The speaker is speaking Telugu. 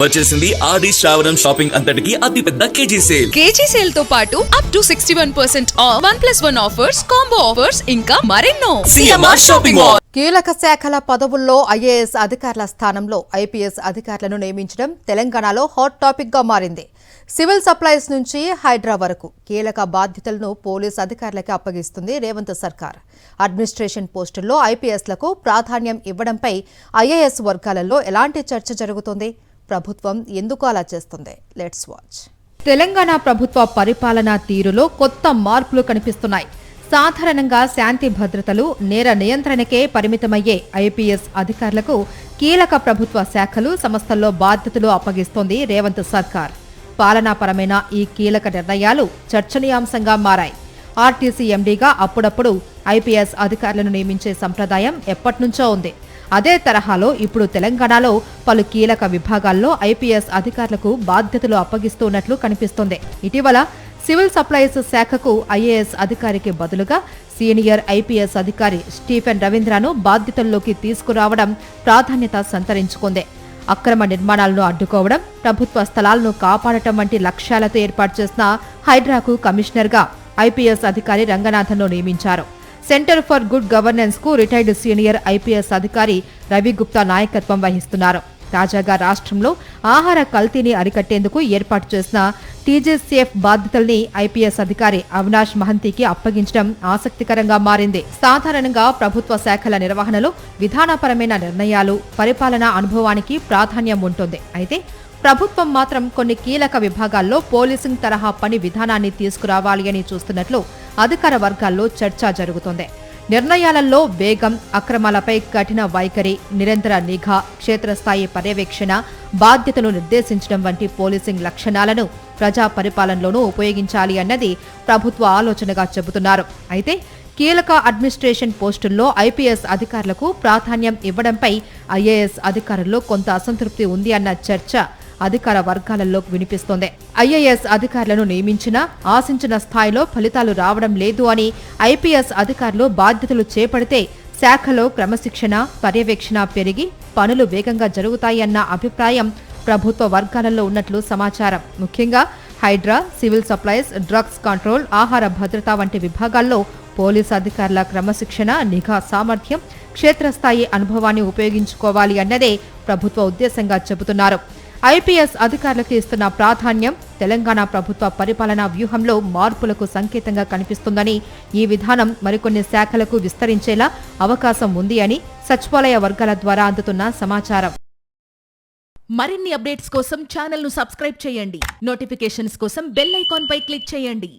వచ్చేసింది ఆది శ్రావణం షాపింగ్ అంతటికి అతిపెద్ద కేజీ సేల్ తో పాటు up to 61% of 1+1 offers, combo offers ఇంకా మరెన్నో. CMR shopping mall. కీలక శాఖల పదవుల్లో ఐఏఎస్ అధికారుల స్థానంలో ఐపీఎస్ అధికారులను నియమించడం తెలంగాణలో హాట్ టాపిక్ గా మారింది. సివిల్ సప్లైస్ నుంచి హైడ్రా వరకు కీలక బాధ్యతలను పోలీస్ అధికారులకు అప్పగిస్తుంది రేవంత్ సర్కార్. అడ్మినిస్ట్రేషన్ పోస్టుల్లో ఐపీఎస్లకు ప్రాధాన్యం ఇవ్వడంపై ఐఏఎస్ వర్గాలలో ఎలాంటి చర్చ జరుగుతోంది? ప్రభుత్వం ఎందుకు అలా చేస్తుంది? Let's watch. తెలంగాణ ప్రభుత్వ పరిపాలనా తీరులో కొత్త మార్పులు కనిపిస్తున్నాయి. సాధారణంగా శాంతి భద్రతలు, నేర నియంత్రణకే పరిమితమయ్యే ఐపీఎస్ అధికారులకు కీలక ప్రభుత్వ శాఖలు, సంస్థల్లో బాధ్యతలు అప్పగిస్తోంది రేవంత్ సర్కార్. పాలనాపరమైన ఈ కీలక నిర్ణయాలు చర్చనీయాంశంగా మారాయి. ఆర్టీసీ ఎండీగా అప్పుడప్పుడు ఐపీఎస్ అధికారులను నియమించే సంప్రదాయం ఎప్పటినుంచో ఉంది. అదే తరహాలో ఇప్పుడు తెలంగాణలో పలు కీలక విభాగాల్లో ఐపీఎస్ అధికారులకు బాధ్యతలు అప్పగిస్తున్నట్లు కనిపిస్తోంది. ఇటీవల సివిల్ సప్లైస్ శాఖకు ఐఏఎస్ అధికారికి బదులుగా సీనియర్ ఐపీఎస్ అధికారి స్టీఫెన్ రవీంద్రను బాధ్యతల్లోకి తీసుకురావడం ప్రాధాన్యత సంతరించుకుంది. అక్రమ నిర్మాణాలను అడ్డుకోవడం, ప్రభుత్వ స్థలాలను కాపాడటం వంటి లక్ష్యాలతో ఏర్పాటు చేసిన హైడ్రాకు కమిషనర్గా ఐపీఎస్ అధికారి రంగనాథన్ను నియమించారు. సెంటర్ ఫర్ గుడ్ గవర్నెన్స్ కు రిటైర్డ్ సీనియర్ ఐపీఎస్ అధికారి రవి గుప్తా నాయకత్వం వహిస్తున్నారు. తాజాగా రాష్ట్రంలో ఆహార కల్తీని అరికట్టేందుకు ఏర్పాటు చేసిన టీజీసీఎఫ్ బాధ్యతల్ని ఐపీఎస్ అధికారి అవినాష్ మహంతికి అప్పగించడం ఆసక్తికరంగా మారింది. సాధారణంగా ప్రభుత్వ శాఖల నిర్వహణలో విధానపరమైన నిర్ణయాలు, పరిపాలనా అనుభవానికి ప్రాధాన్యం ఉంటుంది. అయితే ప్రభుత్వం మాత్రం కొన్ని కీలక విభాగాల్లో పోలీసింగ్ తరహా పని విధానాన్ని తీసుకురావాలి అని చూస్తున్నట్లు అధికార వర్గాల్లో చర్చ జరుగుతోంది. నిర్ణయాలలో వేగం, అక్రమాలపై కఠిన వైఖరి, నిరంతర నిఘా, క్షేత్రస్థాయి పర్యవేక్షణ, బాధ్యతలు నిర్దేశించడం వంటి పోలీసింగ్ లక్షణాలను ప్రజా పరిపాలనలోనూ ఉపయోగించాలి అన్నది ప్రభుత్వ ఆలోచనగా చెబుతున్నారు. అయితే కీలక అడ్మినిస్ట్రేషన్ పోస్టుల్లో ఐపీఎస్ అధికారులకు ప్రాధాన్యం ఇవ్వడంపై ఐఏఎస్ అధికారుల్లో కొంత అసంతృప్తి ఉంది అన్న చర్చ అధికార వర్గాలలో వినిపిస్తోంది. ఐఏఎస్ అధికారులను నియమించినా ఆశించిన స్థాయిలో ఫలితాలు రావడం లేదు అని, ఐపీఎస్ అధికారులు బాధ్యతలు చేపడితే శాఖలో క్రమశిక్షణ, పర్యవేక్షణ పెరిగి పనులు వేగంగా జరుగుతాయన్న అభిప్రాయం ప్రభుత్వ వర్గాలలో ఉన్నట్లు సమాచారం. ముఖ్యంగా HYDRAA, civil supplies, drugs control, ఆహార భద్రత వంటి విభాగాల్లో పోలీసు అధికారుల క్రమశిక్షణ, నిఘా సామర్థ్యం, క్షేత్రస్థాయి అనుభవాన్ని ఉపయోగించుకోవాలి అన్నదే ప్రభుత్వ ఉద్దేశంగా చెబుతున్నారు. ఐపీఎస్ అధికారులకు ఇస్తున్న ప్రాధాన్యం తెలంగాణ ప్రభుత్వ పరిపాలనా వ్యూహంలో మార్పులకు సంకేతంగా కనిపిస్తుందని, ఈ విధానం మరికొన్ని శాఖలకు విస్తరించేలా అవకాశం ఉంది అని సచివాలయ వర్గాల ద్వారా అందుతున్న సమాచారం. మరిన్ని అప్డేట్స్ కోసం ఛానల్ ను సబ్స్క్రైబ్ చేయండి. నోటిఫికేషన్స్ కోసం బెల్ ఐకాన్ పై క్లిక్ చేయండి.